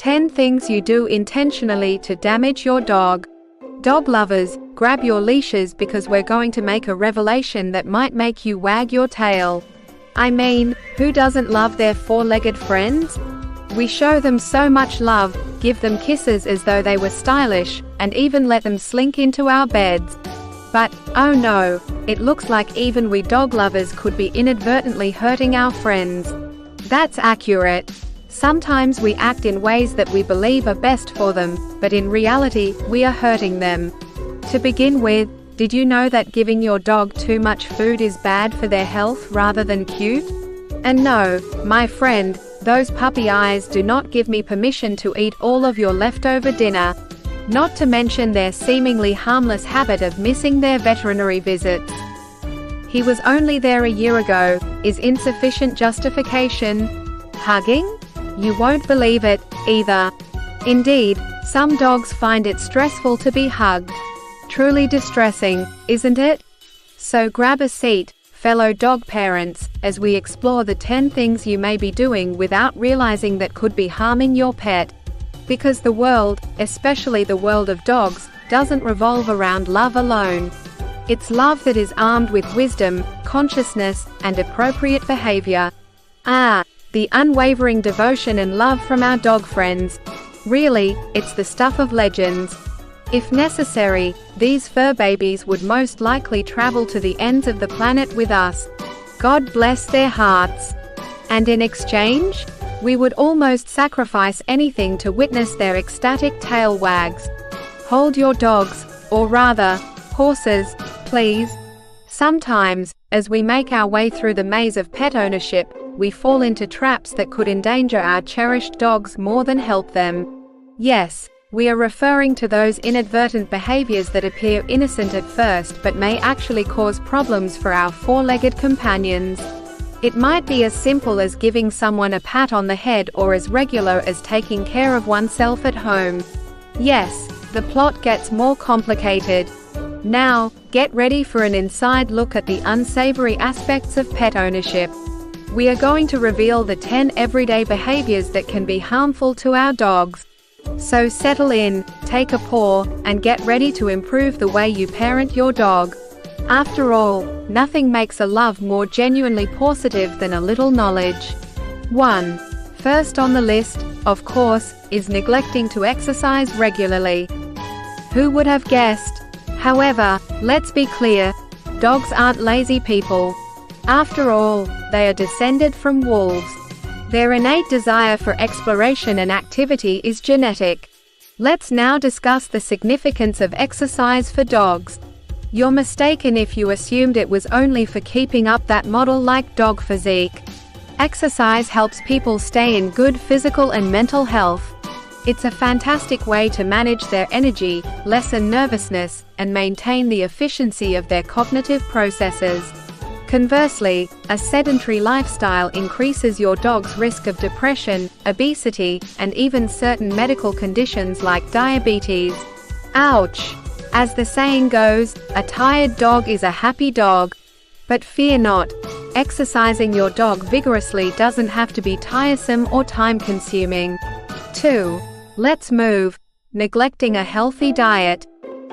10 things you do intentionally to damage your dog. Dog lovers, grab your leashes because we're going to make a revelation that might make you wag your tail. I mean, who doesn't love their four-legged friends? We show them so much love, give them kisses as though they were stylish, and even let them slink into our beds. But, oh no, it looks like even we dog lovers could be inadvertently hurting our friends. That's accurate. Sometimes we act in ways that we believe are best for them, but in reality, we are hurting them. To begin with, did you know that giving your dog too much food is bad for their health rather than cute? And no, my friend, those puppy eyes do not give me permission to eat all of your leftover dinner. Not to mention their seemingly harmless habit of missing their veterinary visits. He was only there a year ago, is insufficient justification. Hugging? You won't believe it, either. Indeed, some dogs find it stressful to be hugged. Truly distressing, isn't it? So grab a seat, fellow dog parents, as we explore the 10 things you may be doing without realizing that could be harming your pet. Because the world, especially the world of dogs, doesn't revolve around love alone. It's love that is armed with wisdom, consciousness, and appropriate behavior. The unwavering devotion and love from our dog friends. Really, it's the stuff of legends. If necessary, these fur babies would most likely travel to the ends of the planet with us. God bless their hearts. And in exchange, we would almost sacrifice anything to witness their ecstatic tail wags. Hold your dogs, or rather, horses, please. Sometimes, as we make our way through the maze of pet ownership, we fall into traps that could endanger our cherished dogs more than help them. Yes, we are referring to those inadvertent behaviors that appear innocent at first but may actually cause problems for our four-legged companions. It might be as simple as giving someone a pat on the head or as regular as taking care of oneself at home. Yes, the plot gets more complicated. Now, get ready for an inside look at the unsavory aspects of pet ownership. We are going to reveal the 10 everyday behaviors that can be harmful to our dogs. So settle in, take a paw, and get ready to improve the way you parent your dog. After all, nothing makes a love more genuinely positive than a little knowledge. 1. First on the list, of course, is neglecting to exercise regularly. Who would have guessed? However, let's be clear, dogs aren't lazy people. After all, they are descended from wolves. Their innate desire for exploration and activity is genetic. Let's now discuss the significance of exercise for dogs. You're mistaken if you assumed it was only for keeping up that model-like dog physique. Exercise helps people stay in good physical and mental health. It's a fantastic way to manage their energy, lessen nervousness, and maintain the efficiency of their cognitive processes. Conversely, a sedentary lifestyle increases your dog's risk of depression, obesity, and even certain medical conditions like diabetes. Ouch! As the saying goes, a tired dog is a happy dog. But fear not. Exercising your dog vigorously doesn't have to be tiresome or time-consuming. 2. Let's move. Neglecting a healthy diet.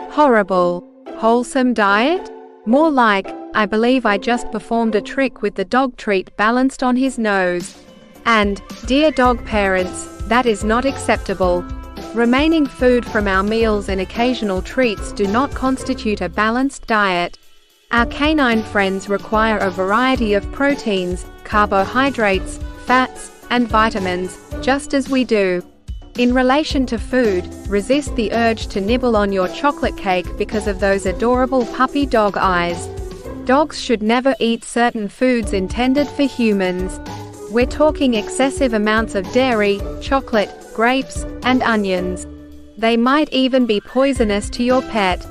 Horrible. Wholesome diet? More like, I believe I just performed a trick with the dog treat balanced on his nose. And, dear dog parents, that is not acceptable. Remaining food from our meals and occasional treats do not constitute a balanced diet. Our canine friends require a variety of proteins, carbohydrates, fats, and vitamins, just as we do. In relation to food, resist the urge to nibble on your chocolate cake because of those adorable puppy dog eyes. Dogs should never eat certain foods intended for humans. We're talking excessive amounts of dairy, chocolate, grapes, and onions. They might even be poisonous to your pet.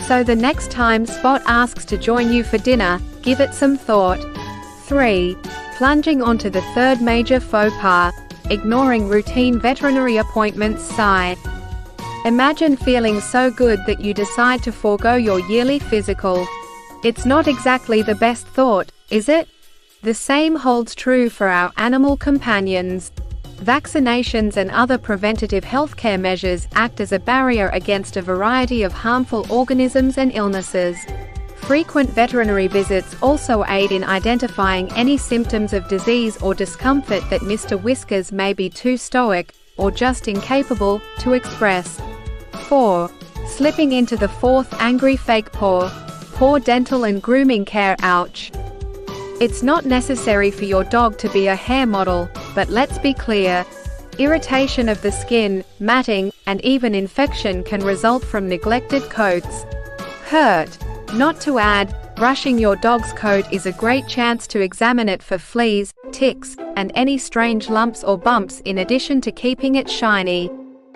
So the next time Spot asks to join you for dinner, give it some thought. 3. Plunging onto the third major faux pas. Ignoring routine veterinary appointments. Sigh. Imagine feeling so good that you decide to forego your yearly physical. It's not exactly the best thought, is it? The same holds true for our animal companions. Vaccinations and other preventative healthcare measures act as a barrier against a variety of harmful organisms and illnesses. Frequent veterinary visits also aid in identifying any symptoms of disease or discomfort that Mr. Whiskers may be too stoic, or just incapable, to express. 4. Slipping into the fourth angry fake paw. Poor dental and grooming care. Ouch. It's not necessary for your dog to be a hair model, but let's be clear. Irritation of the skin, matting, and even infection can result from neglected coats. Hurt. Not to add, brushing your dog's coat is a great chance to examine it for fleas, ticks, and any strange lumps or bumps in addition to keeping it shiny.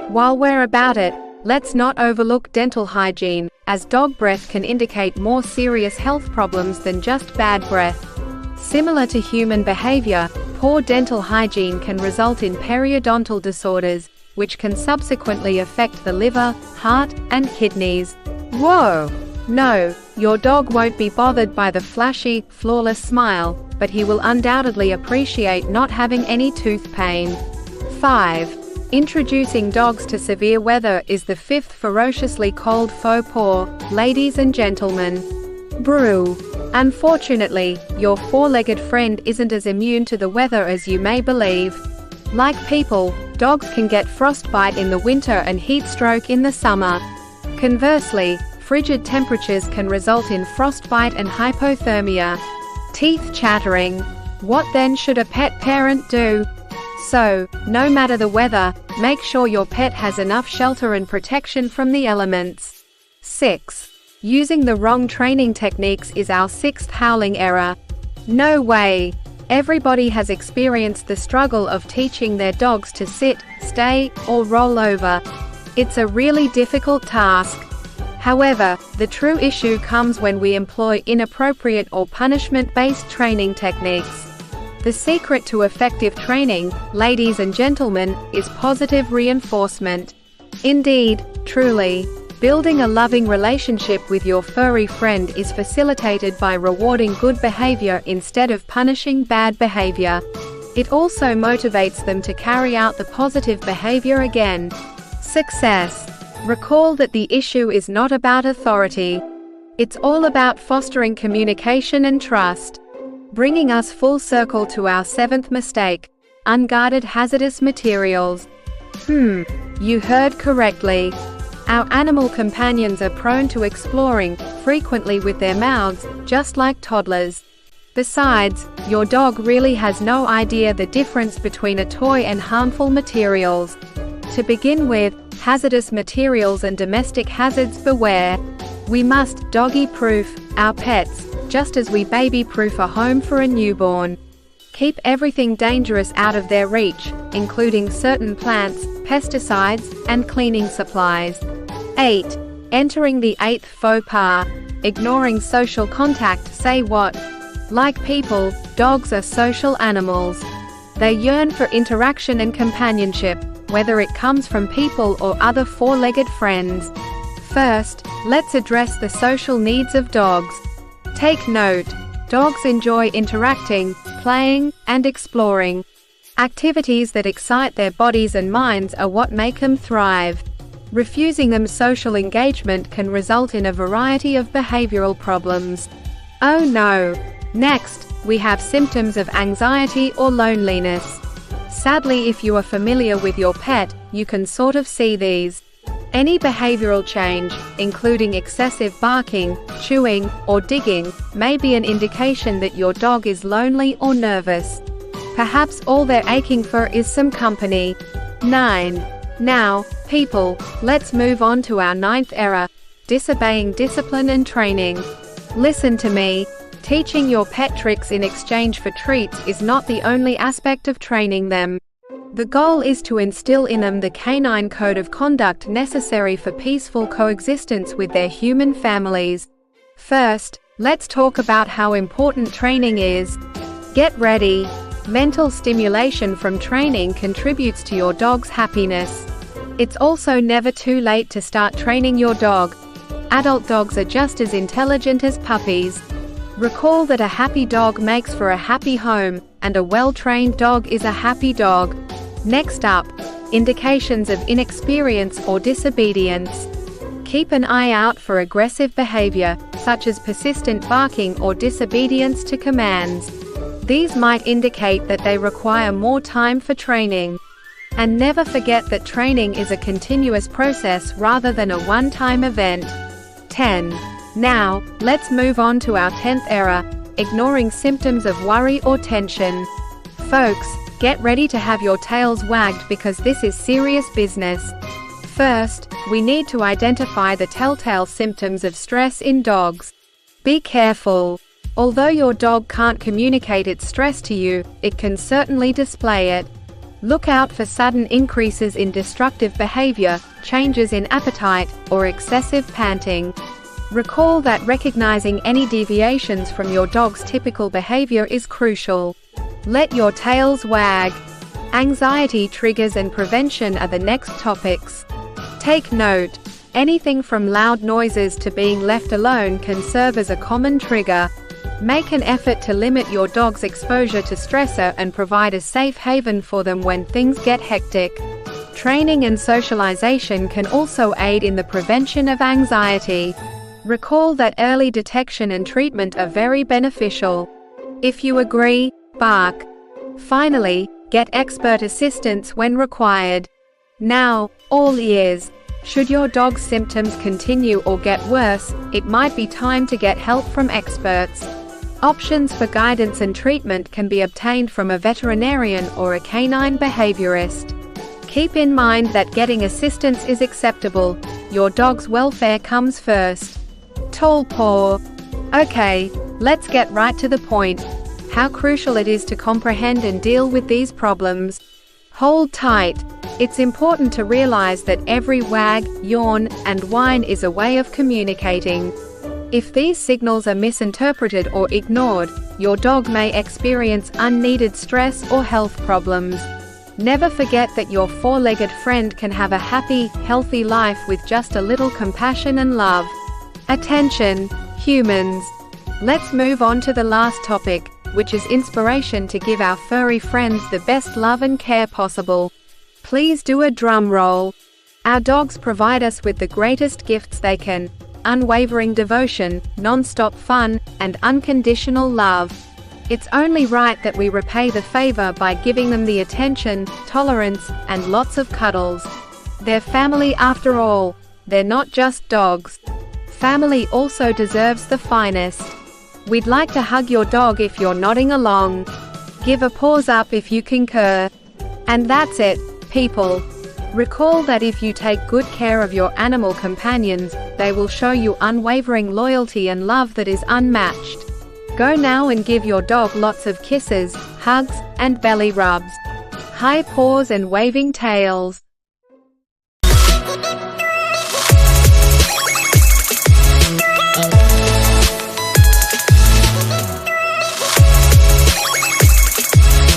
While we're about it, let's not overlook dental hygiene, as dog breath can indicate more serious health problems than just bad breath. Similar to human behavior, poor dental hygiene can result in periodontal disorders, which can subsequently affect the liver, heart, and kidneys. Whoa! No, your dog won't be bothered by the flashy, flawless smile, but he will undoubtedly appreciate not having any tooth pain. 5. Introducing dogs to severe weather is the fifth ferociously cold faux pas, ladies and gentlemen. Brew. Unfortunately, your four-legged friend isn't as immune to the weather as you may believe. Like people, dogs can get frostbite in the winter and heat stroke in the summer. Conversely, frigid temperatures can result in frostbite and hypothermia. Teeth chattering. What then should a pet parent do? So, no matter the weather, make sure your pet has enough shelter and protection from the elements. 6. Using the wrong training techniques is our sixth howling error. No way! Everybody has experienced the struggle of teaching their dogs to sit, stay, or roll over. It's a really difficult task. However, the true issue comes when we employ inappropriate or punishment-based training techniques. The secret to effective training, ladies and gentlemen, is positive reinforcement. Indeed, truly. Building a loving relationship with your furry friend is facilitated by rewarding good behavior instead of punishing bad behavior. It also motivates them to carry out the positive behavior again. Success. Recall that the issue is not about authority. It's all about fostering communication and trust. Bringing us full circle to our seventh mistake: unguarded hazardous materials. You heard correctly. Our animal companions are prone to exploring, frequently with their mouths, just like toddlers. Besides, your dog really has no idea the difference between a toy and harmful materials. To begin with, hazardous materials and domestic hazards, beware. We must doggy-proof our pets, just as we baby-proof a home for a newborn. Keep everything dangerous out of their reach, including certain plants, pesticides, and cleaning supplies. 8. Entering the eighth faux pas: ignoring social contact. Say what? Like people, dogs are social animals. They yearn for interaction and companionship, whether it comes from people or other four-legged friends. First, let's address the social needs of dogs. Take note. Dogs enjoy interacting, playing, and exploring. Activities that excite their bodies and minds are what make them thrive. Refusing them social engagement can result in a variety of behavioral problems. Oh no! Next, we have symptoms of anxiety or loneliness. Sadly, if you are familiar with your pet, you can sort of see these. Any behavioral change, including excessive barking, chewing, or digging, may be an indication that your dog is lonely or nervous. Perhaps all they're aching for is some company. 9. Now, people, let's move on to our ninth error: disobeying discipline and training. Listen to me. Teaching your pet tricks in exchange for treats is not the only aspect of training them. The goal is to instill in them the canine code of conduct necessary for peaceful coexistence with their human families. First, let's talk about how important training is. Get ready. Mental stimulation from training contributes to your dog's happiness. It's also never too late to start training your dog. Adult dogs are just as intelligent as puppies. Recall that a happy dog makes for a happy home, and a well-trained dog is a happy dog. Next up, indications of inexperience or disobedience. Keep an eye out for aggressive behavior, such as persistent barking or disobedience to commands. These might indicate that they require more time for training. And never forget that training is a continuous process rather than a one-time event. 10. Now, let's move on to our 10th error, ignoring symptoms of worry or tension. Folks, get ready to have your tails wagged because this is serious business. First, we need to identify the telltale symptoms of stress in dogs. Be careful. Although your dog can't communicate its stress to you, it can certainly display it. Look out for sudden increases in destructive behavior, changes in appetite, or excessive panting. Recall that recognizing any deviations from your dog's typical behavior is crucial. Let your tails wag. Anxiety triggers and prevention are the next topics. Take note. Anything from loud noises to being left alone can serve as a common trigger. Make an effort to limit your dog's exposure to stressor and provide a safe haven for them when things get hectic. Training and socialization can also aid in the prevention of anxiety. Recall that early detection and treatment are very beneficial. If you agree, bark. Finally, get expert assistance when required. Now, all ears. Should your dog's symptoms continue or get worse, it might be time to get help from experts. Options for guidance and treatment can be obtained from a veterinarian or a canine behaviorist. Keep in mind that getting assistance is acceptable. Your dog's welfare comes first. Tall paw. Okay, let's get right to the point. How crucial it is to comprehend and deal with these problems. Hold tight. It's important to realize that every wag, yawn, and whine is a way of communicating. If these signals are misinterpreted or ignored, your dog may experience unneeded stress or health problems. Never forget that your four-legged friend can have a happy, healthy life with just a little compassion and love. Attention, humans. Let's move on to the last topic, which is inspiration to give our furry friends the best love and care possible. Please do a drum roll. Our dogs provide us with the greatest gifts they can: unwavering devotion, non-stop fun, and unconditional love. It's only right that we repay the favor by giving them the attention, tolerance, and lots of cuddles. They're family after all. They're not just dogs. Family also deserves the finest. We'd like to hug your dog if you're nodding along. Give a paws up if you concur. And that's it, people. Recall that if you take good care of your animal companions, they will show you unwavering loyalty and love that is unmatched. Go now and give your dog lots of kisses, hugs, and belly rubs. High paws and waving tails.